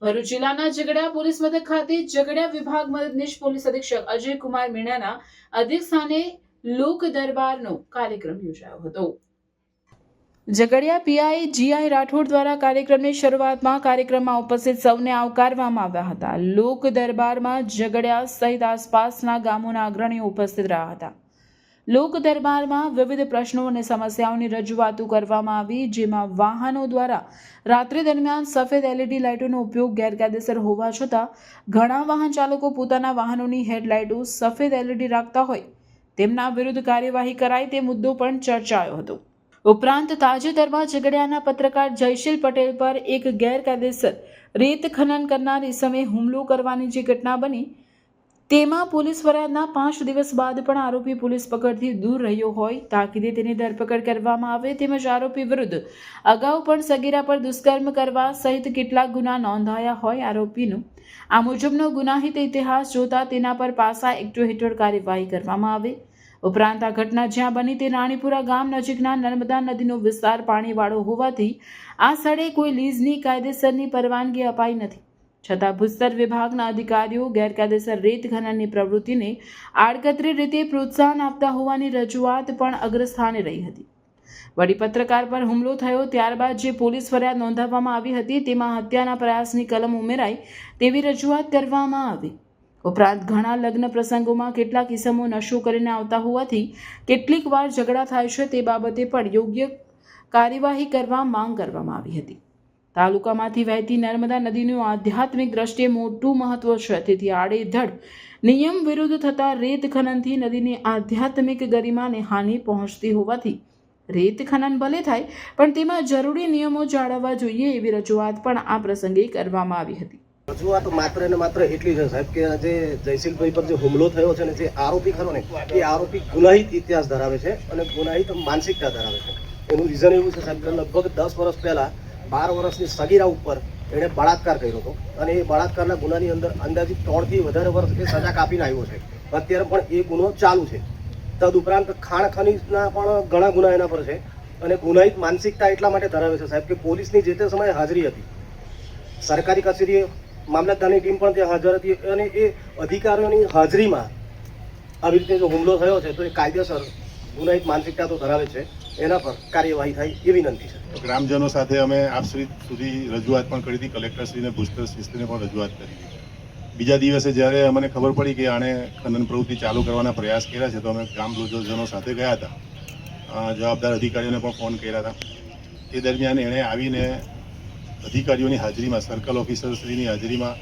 ભરૂચ જિલ્લાના ઝઘડિયા પોલીસ મથક ખાતે ઝઘડિયા વિભાગ મદદનીશ પોલીસ અધિક્ષક અજય કુમાર મીણાના અધ્યક્ષસ્થાને લોક દરબારનો કાર્યક્રમ યોજાયો હતો। ઝઘડિયા પીઆઈ જીઆઈ રાઠોડ દ્વારા કાર્યક્રમની શરૂઆતમાં કાર્યક્રમમાં ઉપસ્થિત સૌને આવકારવામાં આવ્યા હતા। લોક દરબારમાં ઝઘડિયા સહિત આસપાસના ગામોના અગ્રણીઓ ઉપસ્થિત રહ્યા હતા। લોક દરબારમાં વિવિધ પ્રશ્નો અને સમસ્યાઓની રજૂઆતો કરવામાં આવી, જેમાં વાહનો દ્વારા રાત્રિ દરમિયાન સફેદ એલઈડી લાઇટોનો ઉપયોગ ગેરકાયદેસર હોવા છતાં ઘણા વાહન ચાલકો પોતાના વાહનોની હેડલાઇટો સફેદ એલઈડી રાખતા હોય તેમના વિરુદ્ધ કાર્યવાહી કરાય તે મુદ્દો પણ ચર્ચાયો હતો। ઉપરાંત તાજેતરમાં ઝઘડિયાના પત્રકાર જયશીલ પટેલ પર એક ગેરકાયદેસર રેત ખનન કરનાર ઇસમે હુમલો કરવાની જે ઘટના બની તેમાં પોલીસ ફરિયાદના 5 દિવસ બાદ પણ આરોપી પોલીસ પકડથી દૂર રહ્યો હોય, તાકીદે તેની ધરપકડ કરવામાં આવે તેમજ આરોપી વિરુદ્ધ અગાઉ પણ સગીરા પર દુષ્કર્મ કરવા સહિત કેટલાક ગુના નોંધાયા હોય। આરોપીનું આ મુજબનો ગુનાહિત ઇતિહાસ જોતા તેના પર પાસા એક્ટ હેઠળ કાર્યવાહી કરવામાં આવે। ઉપરાંત આ ઘટના જ્યાં બની તે રાણીપુરા ગામ નજીકના નર્મદા નદીનો વિસ્તાર પાણીવાળો હોવાથી આ સ્થળે કોઈ લીઝની કાયદેસરની પરવાનગી અપાઈ નથી, છતાં ભૂસ્તર વિભાગના અધિકારીઓ ગેરકાયદેસર રેત ખનનની પ્રવૃત્તિને આડકતરી રીતે પ્રોત્સાહન આપતા હોવાની રજૂઆત પણ અગ્રસ્થાને રહી હતી। વળી પત્રકાર પર હુમલો થયો ત્યારબાદ જે પોલીસ ફરિયાદ નોંધાવવામાં આવી હતી તેમાં હત્યાના પ્રયાસની કલમ ઉમેરાય તેવી રજૂઆત કરવામાં આવી। ઉપરાંત ઘણા લગ્ન પ્રસંગોમાં કેટલાક ઇસમો નશો કરીને આવતા હોવાથી કેટલીક વાર ઝઘડા થાય છે, તે બાબતે પણ યોગ્ય કાર્યવાહી કરવા માંગ કરવામાં આવી હતી। તાલુકામાંથી વહેતી નર્મદા નદીનું આધ્યાત્મિક દ્રષ્ટિએ મોટું મહત્વ છે, તેથી આડેધડ નિયમ વિરુદ્ધ થતા રેત ખનનથી નદીની આધ્યાત્મિક ગરિમાને હાનિ પહોંચતી હોવાથી રેત ખનન ભલે થાય પણ તેમાં જરૂરી નિયમો જાળવવા જોઈએ એવી રજૂઆત પણ આ પ્રસંગે કરવામાં આવી હતી। રજૂઆત માત્ર ને માત્ર એટલી છે સાહેબ કે જે જયશીલભાઈ પર જે હુમલો થયો છે ને જે આરોપી ખરો ને એ આરોપી ગુનાહિત ઇતિહાસ ધરાવે છે અને ગુનાહિત માનસિકતા ધરાવે છે। એનું રીઝન એવું છે સાહેબ કે લગભગ 10 વર્ષ પહેલા 12 વર્ષની સગીરા ઉપર એણે બળાત્કાર કર્યો હતો અને એ બળાત્કારના ગુનાની અંદર અંદાજિત 3 થી વધારે વર્ષ એ સજા કાપીને આવ્યો છે। અત્યારે પણ એ ગુનો ચાલુ છે। તદુપરાંત ખાણ ખનીજના પણ ઘણા ગુના એના પર છે અને ગુનાહિત માનસિકતા એટલા માટે ધરાવે છે સાહેબ કે પોલીસની જે તે સમયે હાજરી હતી, સરકારી કચેરીએ મામલતદારની ટીમ પણ ત્યાં હાજર હતી અને એ અધિકારીઓની હાજરીમાં આવી રીતે જો હુમલો થયો છે તો એ કાયદેસર ગુનાહિત માનસિકતા તો ધરાવે છે, એના પર કાર્યવાહી થાય એ વિનંતી છે। ગ્રામજનો સાથે અમે આપ સુધી રજૂઆત પણ કરી હતી, કલેક્ટરશ્રીને ભૂસ્તરશ્રીને પણ રજૂઆત કરી હતી। બીજા દિવસે જ્યારે અમને ખબર પડી કે આણે ખનન પ્રવૃત્તિ ચાલુ કરવાના પ્રયાસ કર્યા છે તો અમે ગ્રામજનો સાથે ગયા હતા, જવાબદાર અધિકારીઓને પણ ફોન કર્યા હતા। એ દરમિયાન એણે આવીને અધિકારીઓની હાજરીમાં, સર્કલ ઓફિસરશ્રીની હાજરીમાં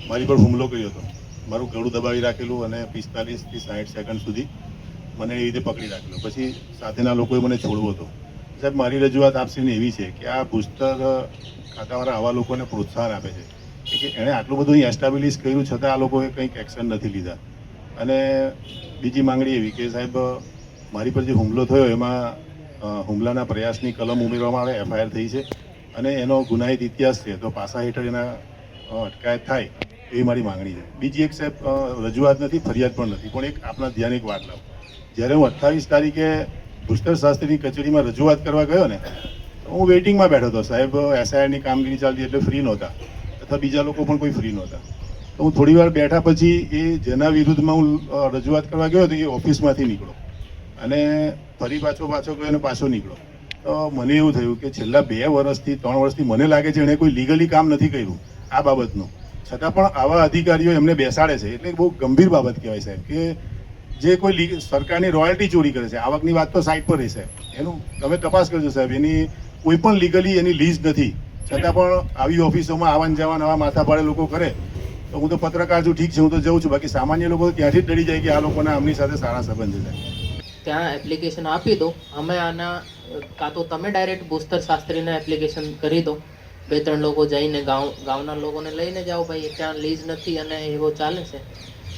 મારી પર હુમલો કર્યો હતો। મારું ગળું દબાવી રાખેલું અને 45 થી 60 સેકન્ડ સુધી મને એ રીતે પકડી રાખેલો, પછી સાથેના લોકોએ મને છોડવો હતો। સાહેબ, મારી રજૂઆત આપશ્રીને એવી છે કે આ ભૂસ્તર ખાતાવાળા આવા લોકોને પ્રોત્સાહન આપે છે કે એણે આટલું બધું અહીં એસ્ટાબ્લિશ કર્યું છતાં આ લોકોએ કંઈક એક્શન નથી લીધા। અને બીજી માંગણી એવી કે સાહેબ, મારી પર જે હુમલો થયો એમાં હુમલાના પ્રયાસની કલમ ઉમેરવામાં આવે, એફઆઈઆર થઈ છે અને એનો ગુનાહિત ઇતિહાસ છે તો પાસા હેઠળ એના અટકાયત થાય એવી મારી માંગણી છે। બીજી એક સાહેબ રજૂઆત નથી, ફરિયાદ પણ નથી, પણ એક આપના ધ્યાન એક વાત લાવું। જ્યારે હું 28 તારીખે ભૂસ્તર શાસ્ત્રીની કચેરીમાં રજૂઆત કરવા ગયો ને તો હું વેઇટિંગમાં બેઠો હતો સાહેબ, એસઆઈઆરની કામગીરી ચાલતી એટલે ફ્રી નહોતા, તથા બીજા લોકો પણ કોઈ ફ્રી નહોતા। તો હું થોડી વાર બેઠા પછી એ જેના વિરુદ્ધમાં હું રજૂઆત કરવા ગયો હતો એ ઓફિસમાંથી નીકળો અને ફરી પાછો ગયો અને પાછો નીકળો। તો મને એવું થયું કે છેલ્લા 2 વર્ષથી 3 વર્ષથી મને લાગે છે એણે કોઈ લીગલી કામ નથી કર્યું આ બાબતનું, છતાં પણ આવા અધિકારીઓ એમને બેસાડે છે, એટલે બહુ ગંભીર બાબત કહેવાય સાહેબ કે જે કોઈ સરકારની રોયલ્ટી ચોરી કરે છે, આવકની વાત તો સાઈડ પર રહી સાહેબ, એનું તમે તપાસ કરજો સાહેબ, એની કોઈ પણ લીગલી એની લીઝ નથી, છતાં પણ આવી ઓફિસોમાં આવન જવાન આવા માથાભારે લોકો કરે તો હું તો પત્રકાર છું, ઠીક છે, હું તો જઉં છું, બાકી સામાન્ય લોકો ત્યાંથી જ ડરી જાય કે આ લોકોના આમની સાથે સારા સંબંધ છે। ત્યાં એપ્લિકેશન આપી દો, અમે આના કાં તો તમે ડાયરેક્ટ ભૂસ્તર શાસ્ત્રીને એપ્લિકેશન કરી દો, 2-3 લોકો જઈને ગામના લોકોને લઈને જાઓ, ભાઈ ત્યાં લીઝ નથી અને એવો ચાલે છે,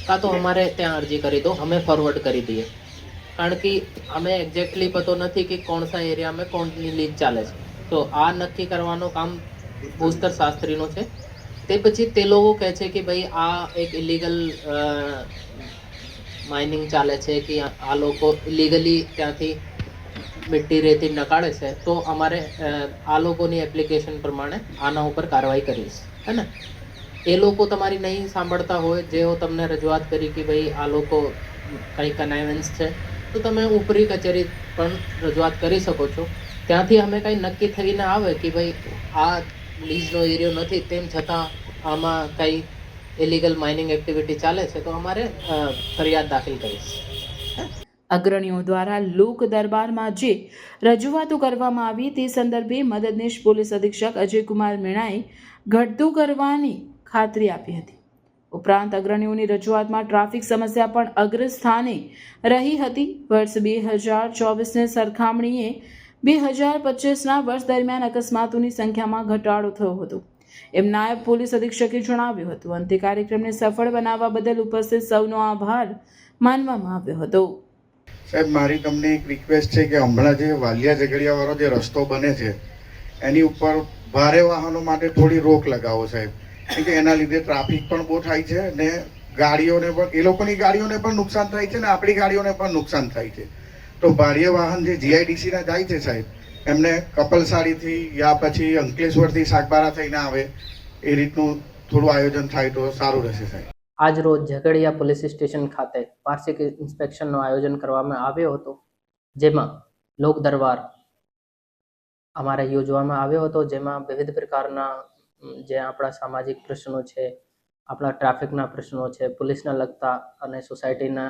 કાં તો અમારે ત્યાં અરજી કરી દો, અમે ફોરવર્ડ કરી દઈએ। કારણ કે અમે એક્ઝેક્ટલી પતો નથી કે કોણ સા એરિયામાં કોણની લીઝ ચાલે છે, તો આ નક્કી કરવાનું કામ ભૂસ્તર શાસ્ત્રીનો છે। તે પછી તે લોકો કહે છે કે ભાઈ આ એક ઇલીગલ માઇનિંગ ચાલે છે કે આ લોકો ઇલીગલી ત્યાંથી મિટ્ટી રેતી નકાળે છે તો અમારે આ લોકોની એપ્લિકેશન પ્રમાણે આના ઉપર કાર્યવાહી કરીશ, હે ને. એ લોકો તમારી નહીં સાંભળતા હોય, જેઓ તમને રજૂઆત કરી કે ભાઈ આ લોકો કંઈ કનાઇવન્સ છે, તો તમે ઉપરી કચેરી પણ રજૂઆત કરી શકો છો. ત્યાંથી અમે કંઈ નક્કી થઈને આવે કે ભાઈ આ લીઝનો એરિયો નથી, તેમ છતાં આમાં કંઈ ઇલીગલ માઇનિંગ એક્ટિવિટી ચાલે છે, તો અમારે ફરિયાદ દાખલ કરીશ. અગ્રણીઓ દ્વારા લોક દરબારમાં જે રજૂઆતો કરવામાં આવી તે સંદર્ભે મદદનીશ પોલીસ અધિક્ષક અજયકુમાર મીણાએ ઘટતું કરવાની ખાતરી આપી હતી. ઉપરાંત અગ્રણીઓની રજૂઆતમાં ટ્રાફિક સમસ્યા પણ અગ્રસ્થાને રહી હતી. વર્ષ 2024ની સરખામણીએ 2025ના વર્ષ દરમિયાન અકસ્માતોની સંખ્યામાં ઘટાડો થયો હતો એમ નાયબ પોલીસ અધિક્ષકે જણાવ્યું હતું. અંતે કાર્યક્રમને સફળ બનાવવા બદલ ઉપસ્થિત સૌનો આભાર માનવામાં આવ્યો હતો. સાહેબ, મારી તમને એક રિક્વેસ્ટ છે કે હમણાં જે વાલિયા ઝઘડિયાવાળો જે રસ્તો બને છે એની ઉપર ભારે વાહનો માટે થોડી રોક લગાવો સાહેબ, કેમ કે એના લીધે ટ્રાફિક પણ બહુ થાય છે ને ગાડીઓને પણ, એ લોકોની ગાડીઓને પણ નુકસાન થાય છે ને આપણી ગાડીઓને પણ નુકસાન થાય છે. તો ભારે વાહન જે જીઆઈડીસીના જાય છે સાહેબ, એમને કપલસારીથી યા પછી અંકલેશ્વરથી સાગબારા થઈને આવે, એ રીતનું થોડું આયોજન થાય તો સારું રહેશે સાહેબ. આજ રોજ ઝઘડિયા પોલીસ સ્ટેશન ખાતે વાર્ષિક ઇન્સ્પેક્શનનું આયોજન કરવામાં આવ્યો હતો, જેમાં લોક દરબાર અમારે યોજવામાં આવ્યો હતો, જેમાં વિવિધ પ્રકારના જે આપણા સામાજિક પ્રશ્નો છે, આપણા ટ્રાફિકના પ્રશ્નો છે, પોલીસના લગતા અને સોસાયટીના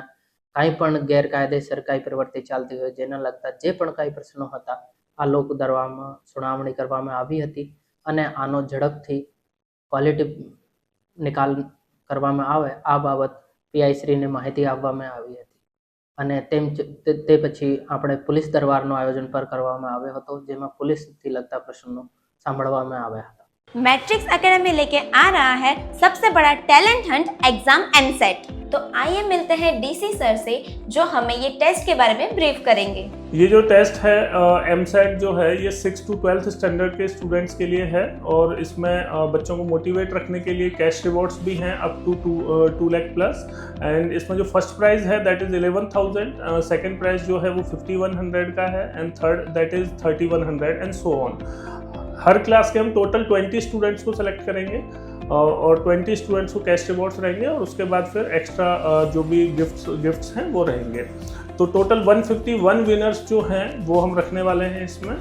કાંઈ પણ ગેરકાયદેસર કાંઈ પ્રવૃત્તિ ચાલતી હોય જેના લગતા જે પણ કાંઈ પ્રશ્નો હતા આ લોક દરબારમાં સુનાવણી કરવામાં આવી હતી અને આનો ઝડપથી ક્વોલિટી નિકાલ કરવામાં આવે આ બાબત પીઆઈ શ્રીને માહિતી આપવામાં આવી હતી. અને તે પછી આપણે પોલીસ દરબારનું આયોજન પર કરવામાં આવ્યો હતો, જેમાં પોલીસથી લગતા પ્રશ્નો સાંભળવામાં આવ્યા હતા. मैट्रिक्स एकेडमी लेके आ रहा है सबसे बड़ा टैलेंट हंट एग्जाम एमसेट। तो आइए मिलते हैं डीसी सर से जो हमें ये टेस्ट के बारे में ब्रीफ करेंगे। ये जो टेस्ट है एमसेट जो है ये 6 to 12th स्टैंडर्ड के स्टूडेंट्स के लिए है और इसमें बच्चों को मोटिवेट रखने के लिए कैश रिवॉर्ड्स भी हैं up to 2 lakh plus. And इसमें जो फर्स्ट प्राइज़ है दैट इज़ 11,000, सेकंड प्राइज़ जो है वो 5,100 का है and third that is 3,100 and so on. हर क्लास के हम टोटल 20 स्टूडेंट्स को सेलेक्ट करेंगे और 20 स्टूडेंट्स को कैश रिवॉर्ड्स रहेंगे और उसके बाद फिर एक्स्ट्रा जो भी गिफ्ट्स हैं वो रहेंगे। तो टोटल 151 विनर्स जो हैं वो हम रखने वाले हैं इसमें।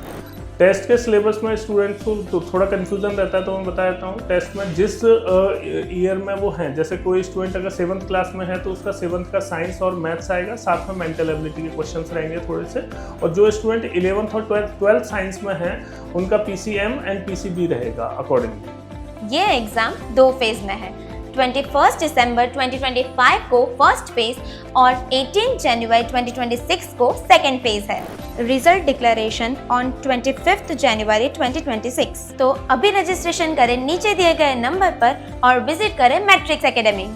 टेस्ट के सिलेबस में स्टूडेंट्स को तो थोड़ा कन्फ्यूज़न रहता है, तो मैं बता देता हूँ। टेस्ट में जिस ईयर में वो हैं, जैसे कोई स्टूडेंट अगर 7th क्लास में है तो उसका 7th का साइंस और मैथ्स आएगा, साथ में मेंटल एबिलिटी के क्वेश्चंस रहेंगे थोड़े से। और जो स्टूडेंट 11th और 12th साइंस में है उनका PCM एंड PCB रहेगा अकॉर्डिंगली। ये एग्जाम 2 फेज में है। 21 दिसंबर 2025 को फर्स्ट फेज और 18 जनवरी 2026 को सेकेंड फेज है। रिजल्ट डिक्लेरेशन ऑन 25 जनवरी 2026। तो अभी रजिस्ट्रेशन करें नीचे दिए गए नंबर पर और विजिट करें मैट्रिक्स एकेडमी।